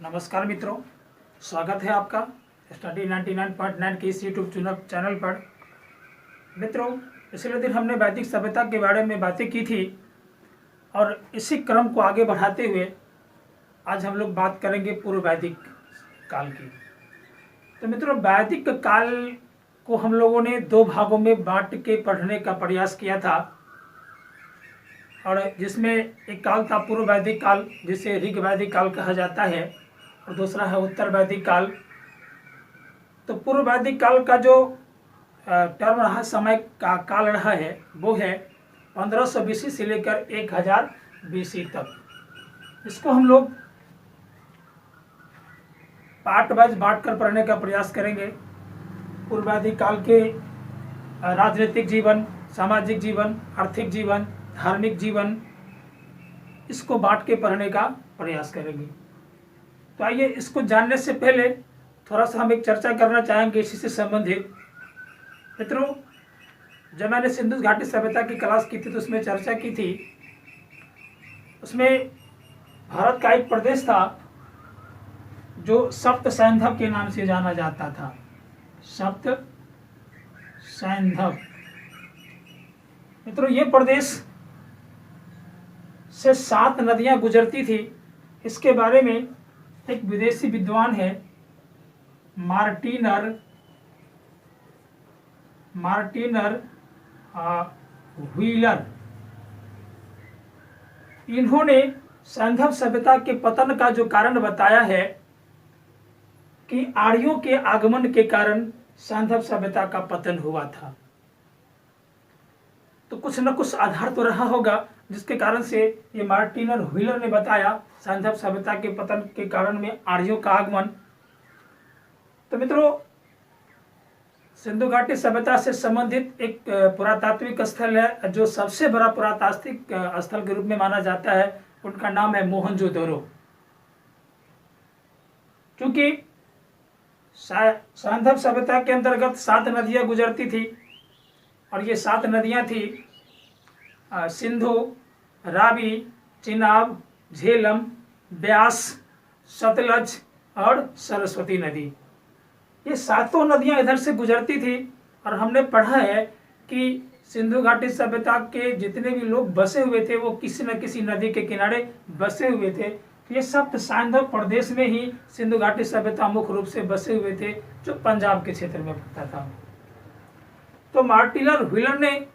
नमस्कार मित्रों, स्वागत है आपका स्टडी 99.9 के इस यूट्यूब चैनल पर। मित्रों, पिछले दिन हमने वैदिक सभ्यता के बारे में बातें की थी और इसी क्रम को आगे बढ़ाते हुए आज हम लोग बात करेंगे पूर्व वैदिक काल की। तो मित्रों, वैदिक काल को हम लोगों ने दो भागों में बांट के पढ़ने का प्रयास किया था, और जिसमें एक काल था पूर्व वैदिक काल, जिसे ऋग वैदिक काल कहा जाता है, और दूसरा है उत्तर वैदिक काल। तो पूर्व वैदिक काल का जो टर्म रहा, समय का काल रहा है, वो है 1500 BC से लेकर 1000 BC तक। इसको हम लोग पार्ट वाइज बांट कर पढ़ने का प्रयास करेंगे। पूर्व वैदिक काल के राजनीतिक जीवन, सामाजिक जीवन, आर्थिक जीवन, धार्मिक जीवन, इसको बांट के पढ़ने का प्रयास करेंगे। तो आइए, इसको जानने से पहले थोड़ा सा हम एक चर्चा करना चाहेंगे इसी से संबंधित। मित्रों, जब मैंने सिंधु घाटी सभ्यता की क्लास की थी तो उसमें चर्चा की थी। उसमें भारत का एक प्रदेश था जो सप्त सैंधव के नाम से जाना जाता था। सप्त सैंधव। मित्रों, ये प्रदेश से 7 नदियां गुजरती थी। इसके बारे में एक विदेशी विद्वान है, मार्टिनर व्हीलर। इन्होंने सैंधव सभ्यता के पतन का जो कारण बताया है कि आर्यों के आगमन के कारण सैंधव सभ्यता का पतन हुआ था। तो कुछ न कुछ आधार तो रहा होगा जिसके कारण से ये मार्टिनर व्हीलर ने बताया सैंधव सभ्यता के पतन के कारण में आर्यों का आगमन। तो मित्रों, सिंधु घाटी सभ्यता से संबंधित एक पुरातात्विक स्थल है जो सबसे बड़ा पुरातात्विक स्थल के रूप में माना जाता है। उनका नाम है मोहनजोदड़ो। क्योंकि सैंधव सभ्यता के अंतर्गत 7 नदियां गुजरती थी, और ये 7 नदियां थी सिंधु, रावी, चिनाब, झेलम, ब्यास, सतलज और सरस्वती नदी। ये 7 नदियां इधर से गुजरती थी। और हमने पढ़ा है कि सिंधु घाटी सभ्यता के जितने भी लोग बसे हुए थे वो किसी न किसी नदी के किनारे बसे हुए थे। ये सप्त सैंधव प्रदेश में ही सिंधु घाटी सभ्यता मुख्य रूप से बसे हुए थे, जो पंजाब के क्षेत्र में पड़ता था। तो मार्टिनर व्हीलर ने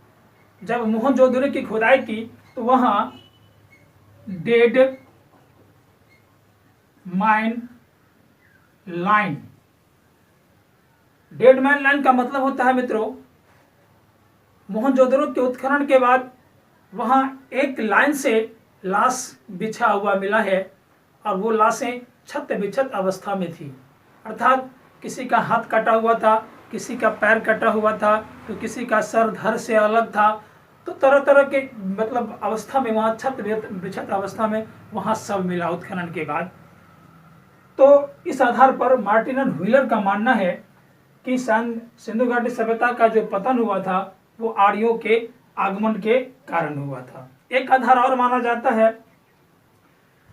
जब मोहनजोदड़ो की खुदाई की तो वहां डेड मैन लाइन का मतलब होता है मित्रों, मोहनजोदड़ो के उत्खनन के बाद वहां एक लाइन से लाश बिछा हुआ मिला है, और वो लाशें छत बिछत अवस्था में थी। अर्थात किसी का हाथ कटा हुआ था, किसी का पैर कटा हुआ था, तो किसी का सर धड़ से अलग था। तो तरह तरह के मतलब अवस्था में वहाँ छत बिछत अवस्था में वहाँ सब मिला उत्खनन के बाद। तो इस आधार पर मार्टिनर व्हीलर का मानना है कि सिंधु घाटी सभ्यता का जो पतन हुआ था वो आर्यों के आगमन के कारण हुआ था। एक आधार और माना जाता है।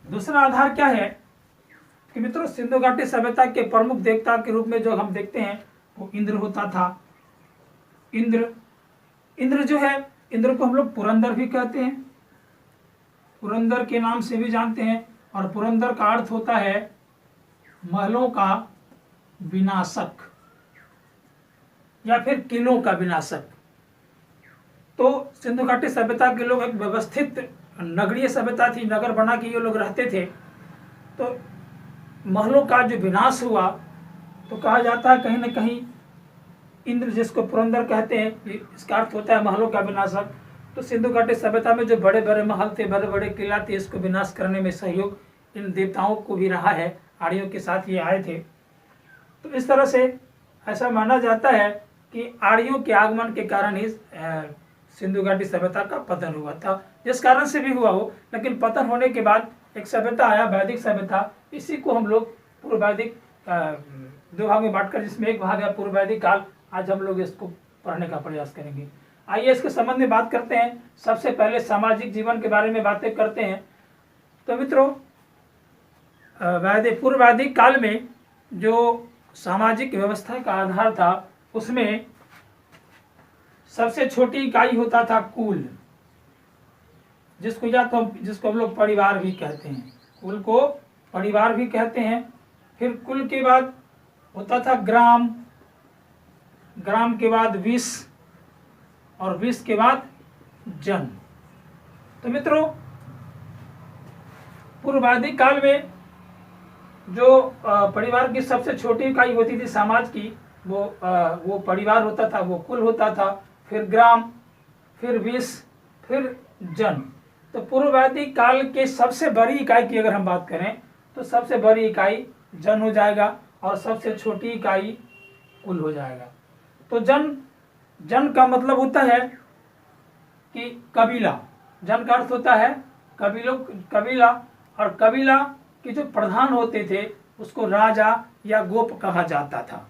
दूसरा आधार क्या है कि मित्रों, सिंधु घाटी सभ्यता के प्रमुख देवता के रूप में जो हम देखते हैं वो इंद्र होता था। इंद्र जो है, इंद्र को हम लोग पुरंदर भी कहते हैं, पुरंदर के नाम से भी जानते हैं। और पुरंदर का अर्थ होता है महलों का विनाशक या फिर किलों का विनाशक। तो सिंधु घाटी सभ्यता के लोग एक व्यवस्थित नगरीय सभ्यता थी, नगर बना के ये लोग रहते थे। तो महलों का जो विनाश हुआ तो कहा जाता है कहीं न कहीं इंद्र, जिसको पुरंदर कहते हैं, इसका अर्थ होता है महलों का विनाशक। तो सिंधु घाटी सभ्यता में जो बड़े बड़े महल थे, बड़े बड़े किला थे, इसको विनाश करने में सहयोग इन देवताओं को भी रहा है। आर्यों के साथ ये आए थे। तो इस तरह से ऐसा माना जाता है कि आर्यों के आगमन के कारण ही सिंधु घाटी सभ्यता का पतन हुआ था। जिस कारण से भी हुआ हो, लेकिन पतन होने के बाद एक सभ्यता आया, वैदिक सभ्यता। इसी को हम लोग पूर्व वैदिक 2 भाग में बांटकर, जिसमें एक भाग है पूर्व वैदिक काल, आज हम लोग इसको पढ़ने का प्रयास करेंगे। आइए इसके संबंध में बात करते हैं। सबसे पहले सामाजिक जीवन के बारे में बातें करते हैं। तो मित्रों, पूर्व वैदिक काल में जो सामाजिक व्यवस्था का आधार था उसमें सबसे छोटी इकाई होता था कुल, जिसको हम लोग परिवार भी कहते हैं, कुल को परिवार भी कहते हैं। फिर कुल के बाद होता था ग्राम, ग्राम के बाद विष और विष के बाद जन। तो मित्रों, पूर्व वैदिक काल में जो परिवार की सबसे छोटी इकाई होती थी समाज की, वो परिवार होता था, वो कुल होता था। फिर ग्राम, फिर विष, फिर जन। तो पूर्व वैदिक काल के सबसे बड़ी इकाई की अगर हम बात करें तो सबसे बड़ी इकाई जन हो जाएगा और सबसे छोटी इकाई कुल हो जाएगा। तो जन का मतलब होता है कि कबीला। जन का अर्थ होता है कबीला, और कबीला के जो प्रधान होते थे उसको राजा या गोप कहा जाता था।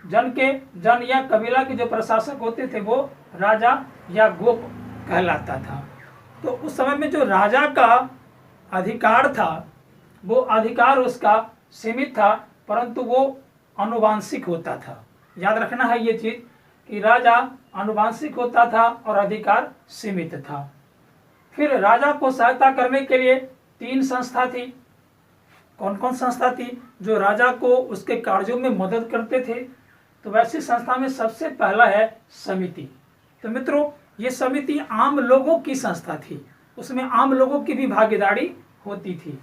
जन या कबीला के जो प्रशासक होते थे वो राजा या गोप कहलाता था। तो उस समय में जो राजा का अधिकार था वो अधिकार उसका सीमित था, परंतु वो आनुवांशिक होता था। याद रखना है ये चीज कि राजा आनुवांशिक होता था और अधिकार सीमित था। फिर राजा को सहायता करने के लिए 3 संस्था थी। कौन कौन संस्था थी जो राजा को उसके कार्यों में मदद करते थे? तो वैसी संस्था में सबसे पहला है समिति। तो मित्रों, ये समिति आम लोगों की संस्था थी, उसमें आम लोगों की भी भागीदारी होती थी,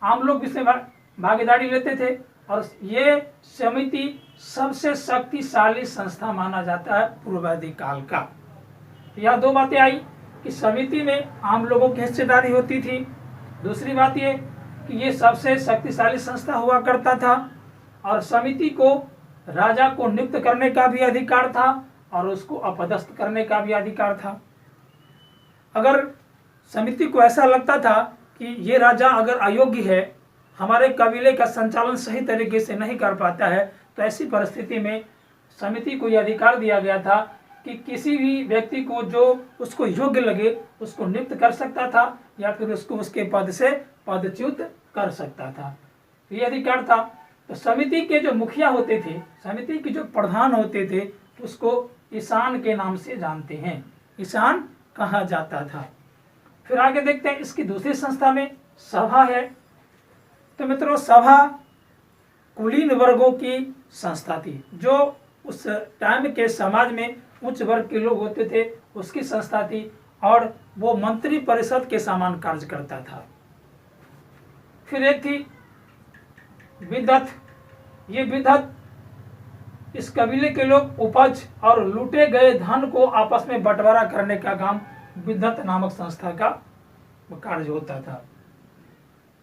आम लोग इसमें भागीदारी लेते थे। और ये समिति सबसे शक्तिशाली संस्था माना जाता है पूर्व वैदिक काल का। यह 2 बातें आई कि समिति में आम लोगों की हिस्सेदारी होती थी, दूसरी बात ये कि ये सबसे शक्तिशाली संस्था हुआ करता था, और समिति को राजा को नियुक्त करने का भी अधिकार था और उसको अपदस्थ करने का भी अधिकार था। अगर समिति को ऐसा लगता था कि ये राजा अगर अयोग्य है, हमारे कबीले का संचालन सही तरीके से नहीं कर पाता है, तो ऐसी परिस्थिति में समिति को यह अधिकार दिया गया था कि किसी भी व्यक्ति को जो उसको योग्य लगे उसको नियुक्त कर सकता था या फिर उसको उसके पद से पदच्युत कर सकता था। ये अधिकार था। तो समिति के जो मुखिया होते थे, समिति के जो प्रधान होते थे, उसको ईशान के नाम से जानते हैं, ईशान कहा जाता था। फिर आगे देखते हैं, इसकी दूसरी संस्था में सभा है। तो मित्रों, सभा कुलीन वर्गों की संस्था थी, जो उस टाइम के समाज में उच्च वर्ग के लोग होते थे उसकी संस्था थी, और वो मंत्री परिषद के समान कार्य करता था। फिर एक थी विदत। ये विदत, इस कबीले के लोग उपज और लूटे गए धन को आपस में बंटवारा करने का काम विदत नामक संस्था का कार्य होता था।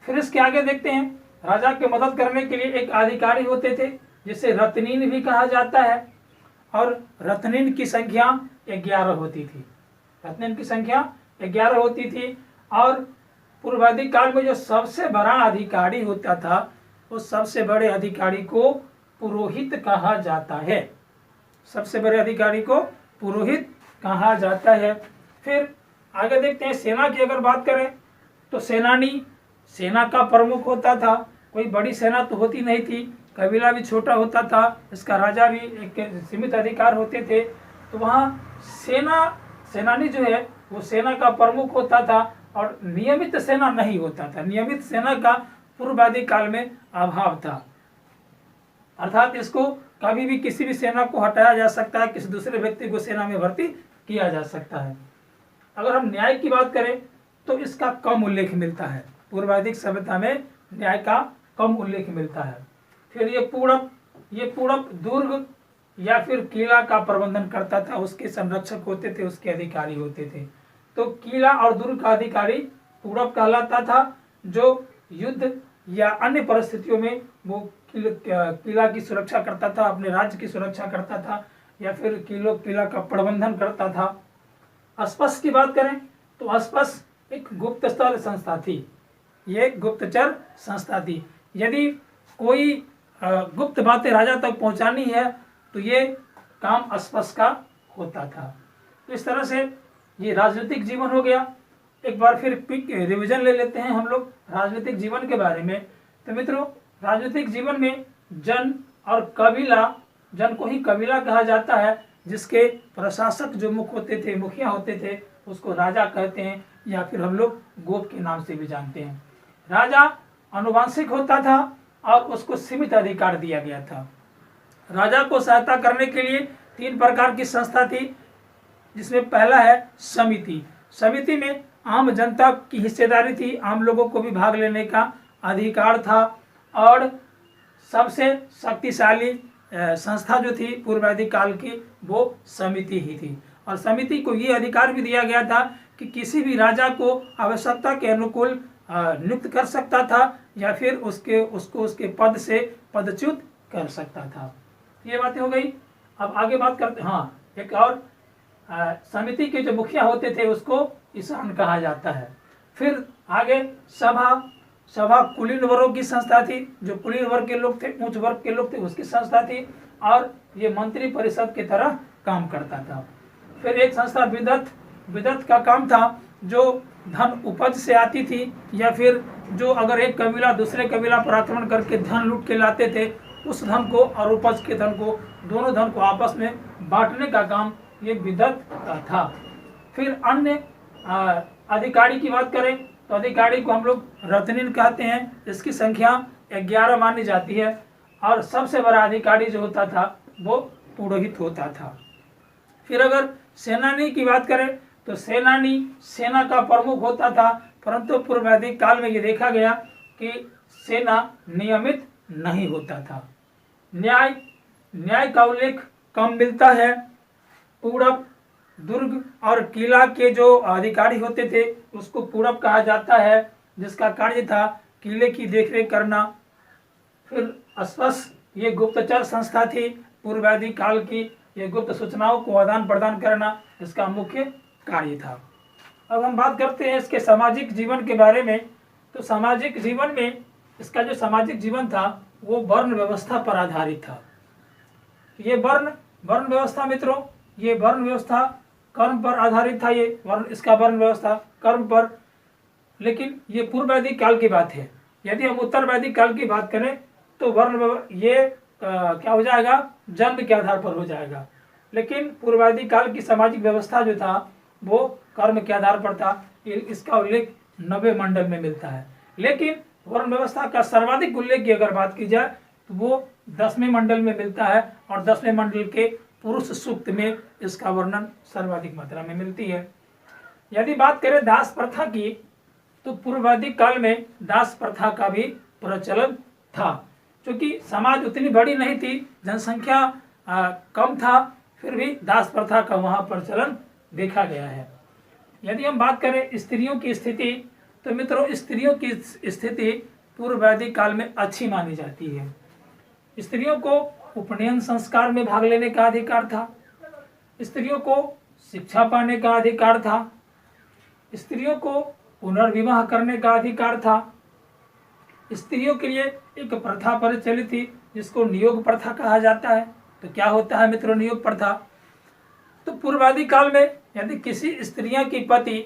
फिर इसके आगे देखते हैं, राजा की मदद करने के लिए एक अधिकारी होते थे जिसे रत्नीन भी कहा जाता है, और रत्नीन की संख्या 11 होती थी। रत्नीन की संख्या 11 होती थी। और पूर्व वैदिक काल में जो सबसे बड़ा अधिकारी होता था, उस सबसे बड़े अधिकारी को पुरोहित कहा जाता है। सबसे बड़े अधिकारी को पुरोहित कहा जाता है। फिर आगे देखते हैं, सेना की अगर बात करें तो सेनानी सेना का प्रमुख होता था। कोई बड़ी सेना तो होती नहीं थी, कबीला भी छोटा होता था, इसका राजा भी एक सीमित अधिकार होते थे। तो वहाँ सेनानी जो है वो सेना का प्रमुख होता था, और नियमित सेना नहीं होता था। नियमित सेना का पूर्व वैदिक काल में अभाव था, अर्थात इसको कभी भी किसी भी सेना को हटाया जा सकता है, किसी दूसरे व्यक्ति को सेना में भर्ती किया जा सकता है। अगर हम न्याय की बात करें तो इसका कम उल्लेख मिलता है, पूर्व वैदिक सभ्यता में न्याय का कम उल्लेख मिलता है। फिर ये पूरब दुर्ग या फिर किला का प्रबंधन करता था, उसके संरक्षक होते थे, उसके अधिकारी होते थे। तो किला और दुर्ग का अधिकारी पूरब कहलाता था, जो युद्ध या अन्य परिस्थितियों में वो किला की सुरक्षा करता था, अपने राज्य की सुरक्षा करता था, या फिर किला का प्रबंधन करता था। अस्पस की बात करें तो अस्पस एक गुप्तचर संस्था थी, ये गुप्तचर संस्था थी। यदि कोई गुप्त बातें राजा तक पहुंचानी है तो ये काम अस्पस का होता था। तो इस तरह से ये राजनीतिक जीवन हो गया। एक बार फिर रिवीजन ले लेते हैं हम लोग राजनीतिक जीवन के बारे में। तो मित्रों, राजनीतिक जीवन में जन और कबीला, जन को ही कबीला कहा जाता है, जिसके प्रशासक जो मुख्य होते थे, मुखिया होते थे, उसको राजा कहते हैं, या फिर हम लोग गोप के नाम से भी जानते हैं। राजा आनुवंशिक होता था और उसको सीमित अधिकार दिया गया था। राजा को सहायता करने के लिए 3 प्रकार की संस्था थी, जिसमें पहला है समिति। समिति में आम जनता की हिस्सेदारी थी, आम लोगों को भी भाग लेने का अधिकार था, और सबसे शक्तिशाली संस्था जो थी पूर्व वैदिक काल की, वो समिति ही थी। और समिति को ये अधिकार भी दिया गया था कि किसी भी राजा को आवश्यकता के अनुकूल नियुक्त कर सकता था, या फिर उसको उसके पद से पदच्युत कर सकता था। ये बातें हो गई। अब आगे बात करते, हाँ, एक और समिति के जो मुखिया होते थे उसको ईशान कहा जाता है। फिर आगे सभा कुलीन वर्गों की संस्था थी, जो कुलीन वर्ग के लोग थे, उच्च वर्ग के लोग थे, उसकी संस्था थी, और ये मंत्री परिषद की तरह काम करता था। फिर एक संस्था विदत का काम था, जो धन उपज से आती थी, या फिर जो अगर एक कबीला दूसरे कबीला पर आक्रमण करके धन लूट के लाते थे, उस धन को और उपज के धन को, दोनों धन को आपस में बांटने का काम ये विदत का था। फिर अन्य अधिकारी की बात करें तो अधिकारी को हम लोग रत्निन कहते हैं, इसकी संख्या 11 मानी जाती है, और सबसे बड़ा अधिकारी जो होता था वो पुरोहित होता था। फिर अगर सेनानी की बात करें तो सेनानी सेना का प्रमुख होता था, परंतु पूर्व वैदिक काल में ये देखा गया कि सेना नियमित नहीं होता था। न्याय का उल्लेख कम मिलता है। पूरब दुर्ग और किला के जो अधिकारी होते थे उसको पूरब कहा जाता है, जिसका कार्य था किले की देखरेख करना। फिर अस्पष्ट, ये गुप्तचर संस्था थी पूर्व वैदिक काल की, ये गुप्त सूचनाओं को आदान प्रदान करना इसका मुख्य कार्य था। अब हम बात करते हैं इसके सामाजिक जीवन के बारे में। तो सामाजिक जीवन में इसका जो सामाजिक जीवन था वो वर्ण व्यवस्था पर आधारित था। ये वर्ण व्यवस्था मित्रों, ये वर्ण व्यवस्था कर्म पर आधारित था। इसका वर्ण व्यवस्था कर्म पर, लेकिन ये पूर्व वैदिक काल की बात है। यदि हम उत्तर वैदिक काल की बात करें तो क्या हो जाएगा, जन्म के आधार पर हो जाएगा। लेकिन पूर्व वैदिक काल की सामाजिक व्यवस्था जो था वो कर्म के आधार पर था। इसका उल्लेख 90 मंडल में मिलता है। लेकिन वर्ण व्यवस्था का सर्वाधिक उल्लेख की अगर बात की जाए तो वो 10वें मंडल में मिलता है, और 10वें मंडल के पुरुष सूक्त में इसका वर्णन सर्वाधिक मात्रा में मिलती है। यदि बात करें दास प्रथा की तो पूर्व वैदिक काल में दास प्रथा का भी प्रचलन था। क्योंकि समाज उतनी बड़ी नहीं थी, जनसंख्या कम था, फिर भी दास प्रथा का वहाँ प्रचलन देखा गया है। यदि हम बात करें स्त्रियों की स्थिति तो मित्रों, स्त्रियों की स्थिति पूर्व वैदिक काल में अच्छी मानी जाती है। स्त्रियों को उपनयन संस्कार में भाग लेने का अधिकार था, स्त्रियों को शिक्षा पाने का अधिकार था, स्त्रियों को पुनर्विवाह करने का अधिकार था। स्त्रियों के लिए एक प्रथा प्रचलित थी जिसको नियोग प्रथा कहा जाता है। तो क्या होता है मित्रों नियोग प्रथा? तो पूर्व वैदिक काल में यदि किसी स्त्रियां की पति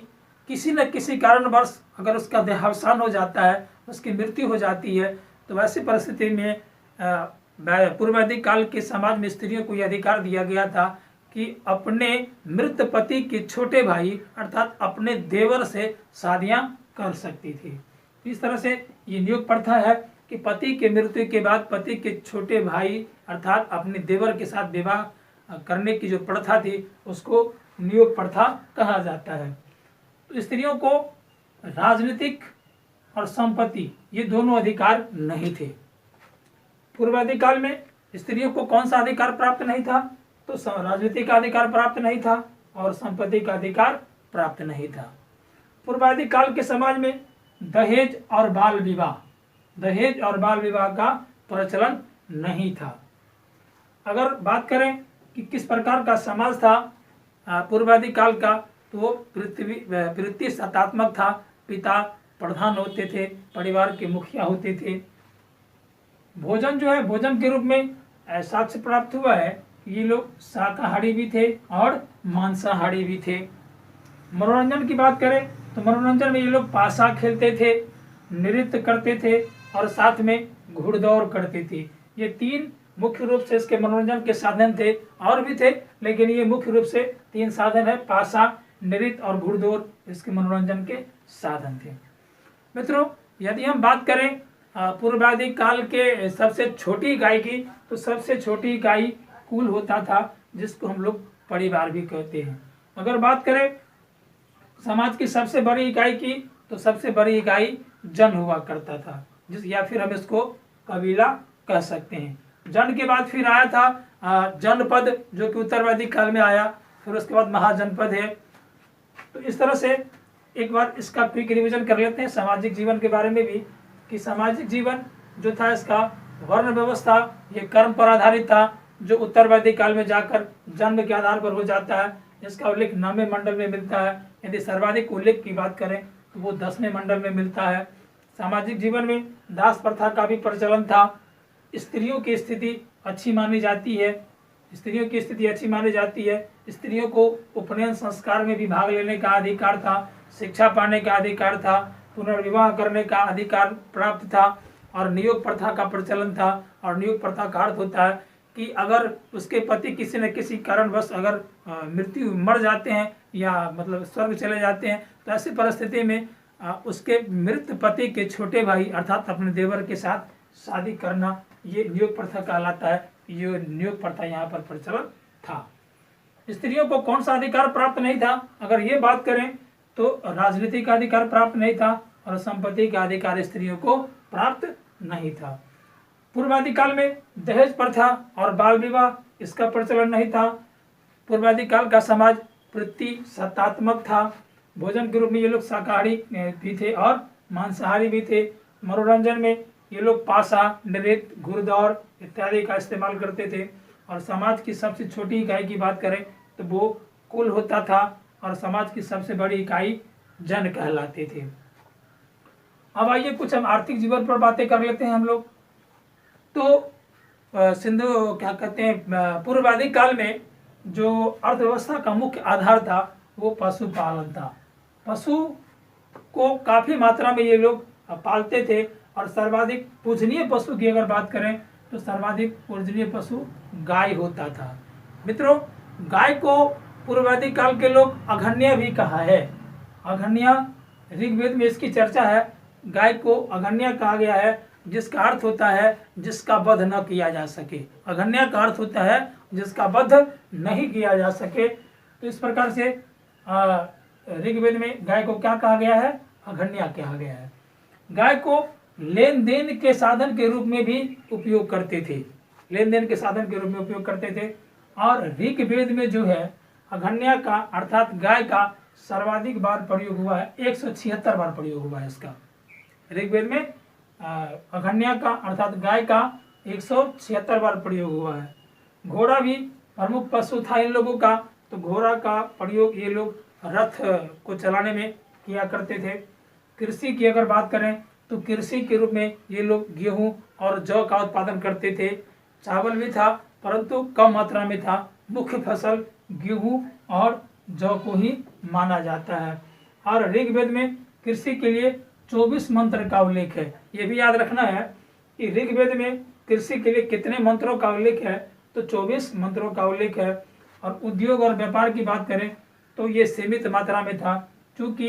किसी न किसी कारणवश अगर उसका देहावसान हो जाता है, उसकी मृत्यु हो जाती है, तो वैसी परिस्थिति में पूर्व वैदिक काल के समाज में स्त्रियों को यह अधिकार दिया गया था कि अपने मृत पति के छोटे भाई अर्थात अपने देवर से शादियां कर सकती थी। इस तरह से ये नियोग प्रथा है कि पति के मृत्यु के बाद पति के छोटे भाई अर्थात अपने देवर के साथ विवाह करने की जो प्रथा थी उसको नियोग प्रथा कहा जाता है। तो स्त्रियों को राजनीतिक और संपत्ति ये दोनों अधिकार नहीं थे। पूर्व वैदिक काल में स्त्रियों को कौन सा अधिकार प्राप्त नहीं था? तो राजनीति का अधिकार प्राप्त नहीं था और संपत्ति का अधिकार प्राप्त नहीं था। पूर्व वैदिक काल के समाज में दहेज और बाल विवाह का प्रचलन नहीं था। अगर बात करें कि किस प्रकार का समाज था पूर्व वैदिक काल का, तो वो वृत्ति सत्तात्मक था। पिता प्रधान होते थे, परिवार के मुखिया होते थे। भोजन जो है भोजन के रूप में साक्ष्य प्राप्त हुआ है, ये लोग शाकाहारी भी थे और मांसाहारी भी थे। मनोरंजन की बात करें तो मनोरंजन में ये लोग पासा खेलते थे, नृत्य करते थे और साथ में घुड़दौड़ करते थे। ये 3 मुख्य रूप से इसके मनोरंजन के साधन थे, और भी थे लेकिन ये मुख्य रूप से 3 साधन है, पासा, नृत्य और घुड़दौड़ इसके मनोरंजन के साधन थे। मित्रों, यदि हम बात करें पूर्वाधिक काल के सबसे छोटी इकाई की, तो सबसे छोटी इकाई कुल होता था, जिसको हम लोग परिवार भी कहते हैं। अगर बात करें समाज की सबसे बड़ी इकाई की, तो सबसे बड़ी इकाई जन हुआ करता था, या फिर हम इसको कबीला कह सकते हैं। जन के बाद फिर आया था जनपद, जो कि उत्तरवादी काल में आया, फिर उसके बाद महाजनपद है। तो इस तरह से एक बार इसका क्विक रिवीजन कर लेते हैं सामाजिक जीवन के बारे में भी, कि सामाजिक जीवन जो था इसका वर्ण व्यवस्था, ये कर्म पर आधारित था, जो उत्तरवादी काल में जाकर जन्म के आधार पर हो जाता है। इसका उल्लेख 9वें मंडल में मिलता है। यदि सर्वाधिक उल्लेख की बात करें तो वो 10वें मंडल में मिलता है। सामाजिक जीवन में दास प्रथा का भी प्रचलन था। स्त्रियों की स्थिति अच्छी मानी जाती है, स्त्रियों की स्थिति अच्छी मानी जाती है। स्त्रियों को उपनयन संस्कार में भी भाग लेने का अधिकार था, शिक्षा पाने का अधिकार था, पुनर्विवाह करने का अधिकार प्राप्त था, और नियोग प्रथा का प्रचलन था। और नियोग प्रथा का अर्थ होता है कि अगर उसके पति किसी न किसी कारणवश अगर मर जाते हैं या मतलब स्वर्ग चले जाते हैं, तो ऐसी परिस्थिति में उसके मृत पति के छोटे भाई अर्थात अपने देवर के साथ शादी करना, ये नियोग प्रथा कहलाता है। ये नियोग प्रथा यहाँ पर प्रचलन था। स्त्रियों को कौन सा अधिकार प्राप्त नहीं था, अगर ये बात करें तो राजनीति का अधिकार प्राप्त नहीं था, और संपत्ति का अधिकार स्त्रियों को प्राप्त नहीं था। पूर्वादि काल में दहेज प्रथा और बाल विवाह इसका प्रचलन नहीं था। पूर्वादि काल का समाज प्रतिसत्तात्मक था। भोजन के रूप में ये लोग शाकाहारी भी थे और मांसाहारी भी थे। मनोरंजन में ये लोग पासा, नृत्य, घुड़दौड़ इत्यादि का इस्तेमाल करते थे। और समाज की सबसे छोटी इकाई की बात करें तो वो कुल होता था, और समाज की सबसे बड़ी इकाई जन कहलाते थे। अब आइए कुछ हम आर्थिक जीवन पर बातें कर लेते हैं हम लोग। तो सिंधु क्या कहते हैं, पूर्वाधिक काल में जो अर्थव्यवस्था का मुख्य आधार था वो पशुपालन था। पशु को काफी मात्रा में ये लोग पालते थे, और सर्वाधिक पूजनीय पशु की अगर बात करें तो सर्वाधिक पूजनीय पशु गाय होता था। मित्रों, गाय को पूर्वाधिक काल के लोग अघन्य भी कहा है। अघन्य, ऋग्वेद में इसकी चर्चा है। गाय को अघन्य कहा गया है, जिसका अर्थ होता है जिसका वध न किया जा सके। अघन्य का अर्थ होता है जिसका वध नहीं किया जा सके। तो इस प्रकार से ऋग्वेद में गाय को क्या कहा गया है, अघन्य कहा गया है। गाय को लेन देन के साधन के रूप में भी उपयोग करते थे, लेन देन के साधन के रूप में उपयोग करते थे। और ऋग्वेद में जो है अघन्य का अर्थात गाय का सर्वाधिक बार प्रयोग हुआ है, 176 बार प्रयोग हुआ है इसका। ऋग्वेद में अघन्य का अर्थात गाय का 176 बार प्रयोग हुआ है। घोड़ा भी प्रमुख पशु था इन लोगों का, तो घोड़ा का प्रयोग ये लोग रथ को चलाने में किया करते थे। कृषि की अगर बात करें तो कृषि के रूप में ये लोग गेहूं और जौ का उत्पादन करते थे। चावल भी था परंतु कम मात्रा में था। मुख्य फसल गेहूं और जौ को ही माना जाता है। और ऋग्वेद में कृषि के लिए 24 मंत्र का उल्लेख है। ये भी याद रखना है कि ऋग्वेद में कृषि के लिए कितने मंत्रों का उल्लेख है, तो 24 मंत्रों का उल्लेख है। और उद्योग और व्यापार की बात करें तो ये सीमित मात्रा में था, क्योंकि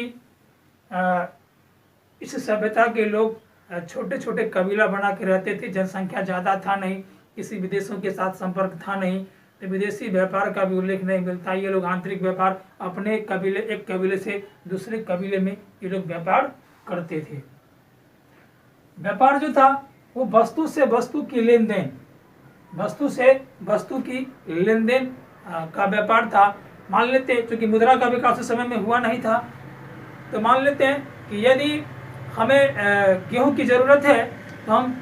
इस सभ्यता के लोग छोटे छोटे कबीला बना के रहते थे। जनसंख्या ज़्यादा था नहीं, किसी विदेशों के साथ संपर्क था नहीं, तो विदेशी व्यापार का भी उल्लेख नहीं मिलता। ये लोग आंतरिक व्यापार अपने कबीले, एक कबीले से दूसरे कबीले में ये लोग व्यापार करते थे। व्यापार जो था वो वस्तु से वस्तु की लेन देन, वस्तु से वस्तु की लेन देन का व्यापार था। मान लेते हैं क्योंकि मुद्रा का विकास उस समय में हुआ नहीं था, तो मान लेते हैं कि यदि हमें गेहूं की ज़रूरत है तो हम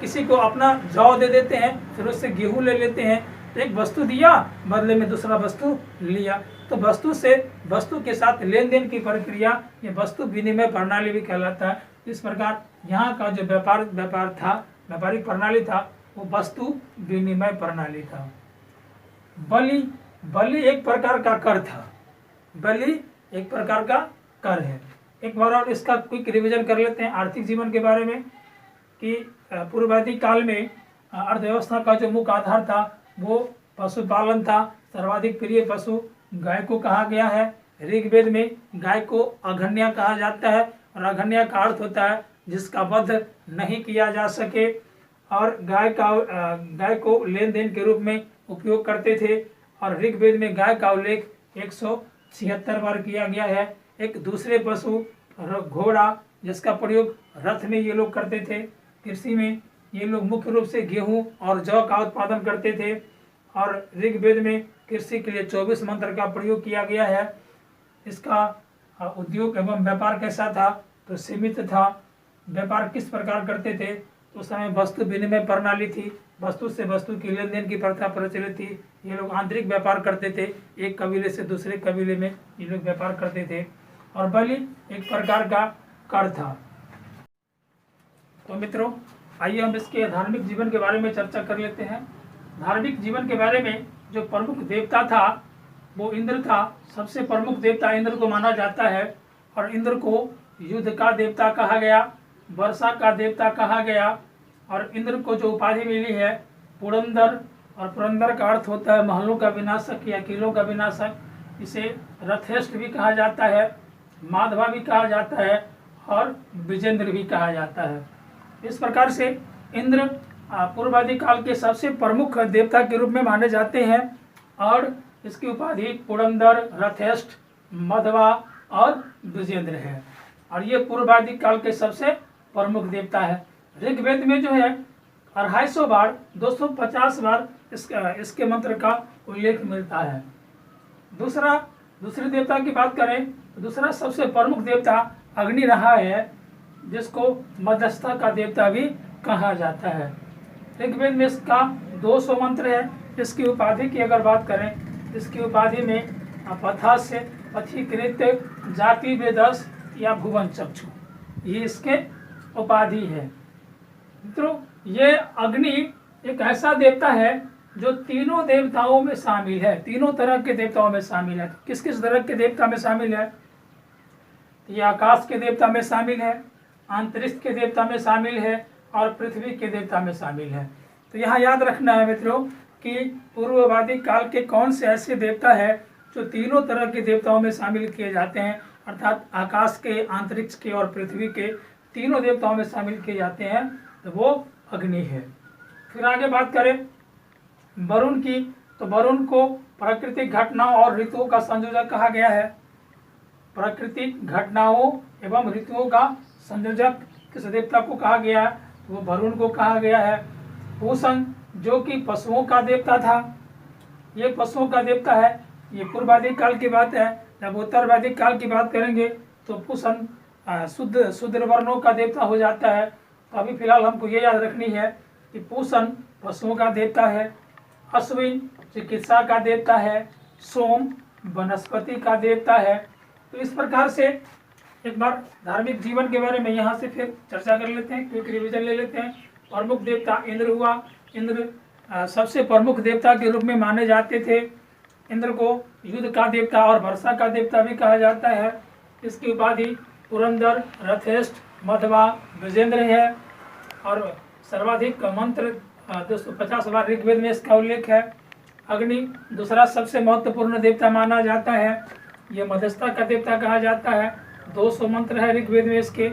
किसी को अपना जौ दे देते हैं, फिर उससे गेहूं ले लेते हैं। तो एक वस्तु दिया बदले में दूसरा वस्तु लिया, तो वस्तु से वस्तु के साथ लेन देन की प्रक्रिया ये वस्तु विनिमय प्रणाली भी कहलाता है। इस प्रकार यहाँ का जो व्यापार था, व्यापारिक प्रणाली था, वो वस्तु विनिमय प्रणाली था। बलि एक प्रकार का कर था। बलि एक प्रकार का कर है। एक बार और इसका क्विक रिवीजन कर लेते हैं आर्थिक जीवन के बारे में कि पूर्व वैदिक काल में अर्थव्यवस्था का जो मुख्य आधार था वो पशुपालन था। सर्वाधिक प्रिय पशु गाय को कहा गया है। ऋग्वेद में गाय को अघन्या कहा जाता है और अघन्या का अर्थ होता है जिसका वध नहीं किया जा सके। और गाय को लेन देन के रूप में उपयोग करते थे और ऋग्वेद में गाय का उल्लेख 176 बार किया गया है। एक दूसरे पशु घोड़ा जिसका प्रयोग रथ में ये लोग करते थे। कृषि में ये लोग मुख्य रूप से गेहूं और जौ का उत्पादन करते थे और ऋग्वेद में कृषि के लिए 24 मंत्र का प्रयोग किया गया है। इसका उद्योग एवं व्यापार कैसा था तो सीमित था। व्यापार किस प्रकार करते थे तो उस समय वस्तु विनिमय प्रणाली थी, वस्तु से वस्तु की लेन देन की प्रथा प्रचलित थी। ये लोग आंतरिक व्यापार करते थे, एक कबीले से दूसरे कबीले में ये लोग व्यापार करते थे। और बलि एक प्रकार का कर था। तो मित्रों आइए हम इसके धार्मिक जीवन के बारे में चर्चा कर लेते हैं। धार्मिक जीवन के बारे में जो प्रमुख देवता था वो इंद्र था। सबसे प्रमुख देवता इंद्र को माना जाता है और इंद्र को युद्ध का देवता कहा गया, वर्षा का देवता कहा गया। और इंद्र को जो उपाधि मिली है पुरंदर, और पुरंदर का अर्थ होता है महलों का विनाशक या किलों का विनाशक। इसे रथेष्ट भी कहा जाता है, माधवा भी कहा जाता है और विजेंद्र भी कहा जाता है। इस प्रकार से इंद्र पूर्व वैदिक काल के सबसे प्रमुख देवता के रूप में माने जाते हैं और इसकी उपाधि पुरंदर, रथेष्ट, मधवा और विजेंद्र है। और ये पूर्व वैदिक काल के सबसे प्रमुख देवता है। ऋग्वेद में जो है 250 बार 250 बार इसके मंत्र का उल्लेख मिलता है। दूसरे देवता की बात करें तो दूसरा सबसे प्रमुख देवता अग्नि रहा है, जिसको मध्यस्थता का देवता भी कहा जाता है। ऋग्वेद में इसका 200 मंत्र है। इसकी उपाधि की अगर बात करें, इसकी उपाधि में पथास्य, पथिकृत, जाति वेदस या भुवन चक्षु, ये इसके उपाधि है। मित्रों ये अग्नि एक ऐसा देवता है जो तीनों देवताओं में शामिल है, तीनों तरह के देवताओं में शामिल है। किस किस तरह के देवता में शामिल है? ये आकाश के देवता में शामिल है, अंतरिक्ष के देवता में शामिल है और पृथ्वी के देवता में शामिल है। तो यहाँ याद रखना है मित्रों कि पूर्व वैदिक काल के कौन से ऐसे देवता है जो तीनों तरह के देवताओं में शामिल किए जाते हैं, अर्थात आकाश के, अंतरिक्ष के और पृथ्वी के तीनों देवताओं में शामिल किए जाते हैं, तो वो अग्नि है। फिर आगे बात करें वरुण की, तो वरुण को प्राकृतिक घटनाओं और ऋतुओं का संयोजक कहा गया है। प्राकृतिक घटनाओं एवं ऋतुओं का संयोजक किस देवता को कहा गया है? वो वरुण को कहा गया है। पूषण जो कि पशुओं का देवता था, ये पशुओं का देवता है। ये पूर्व वैदिक काल की बात है। जब उत्तर वैदिक काल की बात करेंगे तो पूषण शुद्ध वर्णों का देवता हो जाता है। तो अभी फिलहाल हमको ये याद रखनी है कि पूषण पशुओं का देवता है, अश्विन चिकित्सा का देवता है, सोम वनस्पति का देवता है। तो इस प्रकार से एक बार धार्मिक जीवन के बारे में यहाँ से फिर चर्चा कर लेते हैं, क्विक रिवीजन ले लेते हैं। प्रमुख देवता इंद्र हुआ। इंद्र सबसे प्रमुख देवता के रूप में माने जाते थे। इंद्र को युद्ध का देवता और वर्षा का देवता भी कहा जाता है। इसकी उपाधि पुरंदर, रथेष्ट, मधवा, विजेंद्र है और सर्वाधिक मंत्र 250 बार ऋग्वेद में इसका उल्लेख है। अग्नि दूसरा सबसे महत्वपूर्ण देवता माना जाता है। ये मध्यस्थता का देवता कहा जाता है। 200 मंत्र है ऋग्वेद में इसके।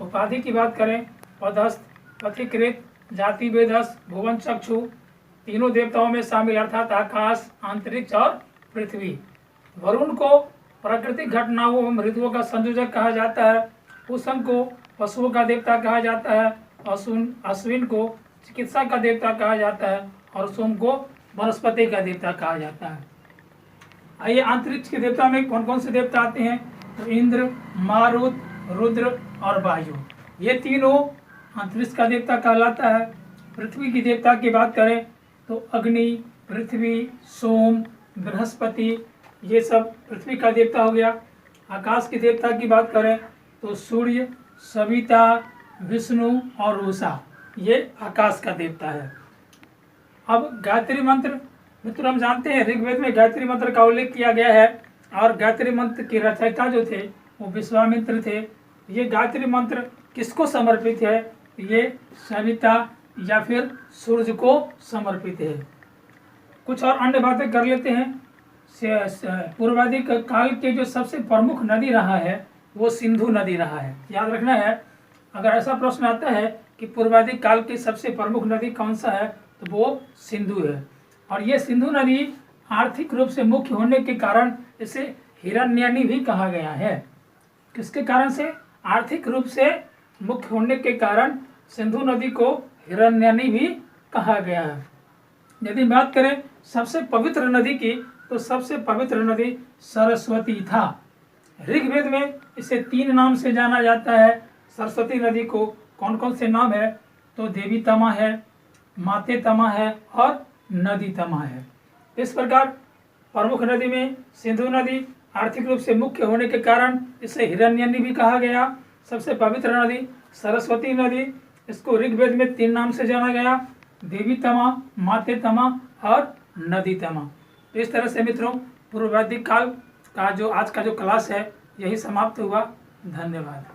उपाधि की बात करें, पदस्थ, पथिकृत, जाति वेदस, भुवन चक्षु, तीनों देवताओं में शामिल अर्थात आकाश, अंतरिक्ष और पृथ्वी। वरुण को प्राकृतिक घटनाओं एवं ऋतुओं का संयोजक कहा जाता है। पूषण को पशुओं का देवता कहा जाता है। अश्विन को चिकित्सा का देवता कहा जाता है और सोम को वनस्पति का देवता कहा जाता है। आइए अंतरिक्ष के देवता में कौन कौन से देवता आते हैं? तो इंद्र, मारुत, रुद्र और वायु, ये तीनों अंतरिक्ष का देवता कहलाता है। पृथ्वी की देवता की बात करें तो अग्नि, पृथ्वी, सोम, बृहस्पति, ये सब पृथ्वी का देवता हो गया। आकाश की देवता की बात करें तो सूर्य, सविता, विष्णु और उषा, ये आकाश का देवता है। अब गायत्री मंत्र, मित्र हम जानते हैं ऋग्वेद में गायत्री मंत्र का उल्लेख किया गया है और गायत्री मंत्र की रचयिता जो थे वो विश्वामित्र थे। ये गायत्री मंत्र किसको समर्पित है? ये सविता या फिर सूर्य को समर्पित है। कुछ और अन्य बातें कर लेते हैं। पूर्वाधिक काल के जो सबसे प्रमुख नदी रहा है वो सिंधु नदी रहा है। याद रखना है, अगर ऐसा प्रश्न आता है कि पूर्वाधिक काल की सबसे प्रमुख नदी कौन सा है, तो वो सिंधु है। और ये सिंधु नदी आर्थिक रूप से मुख्य होने के कारण इसे हिरण्यनी भी कहा गया है। किसके कारण से? आर्थिक रूप से मुख्य होने के कारण सिंधु नदी को हिरण्यनी भी कहा गया है। यदि बात करें सबसे पवित्र नदी की, तो सबसे पवित्र नदी सरस्वती था। ऋग्वेद में इसे 3 नाम से जाना जाता है। सरस्वती नदी को कौन कौन से नाम है? तो देवी तमा है, माते तमा है और नदी तमा है। इस प्रकार प्रमुख नदी में सिंधु नदी आर्थिक रूप से मुख्य होने के कारण इसे हिरण्यनी भी कहा गया। सबसे पवित्र नदी सरस्वती नदी, इसको ऋग्वेद में 3 नाम से जाना गया, देवी तमा, माते तमा और नदी तमा। तो इस तरह से मित्रों पूर्ववैदिक काल का जो आज का जो क्लास है यही समाप्त हुआ। धन्यवाद।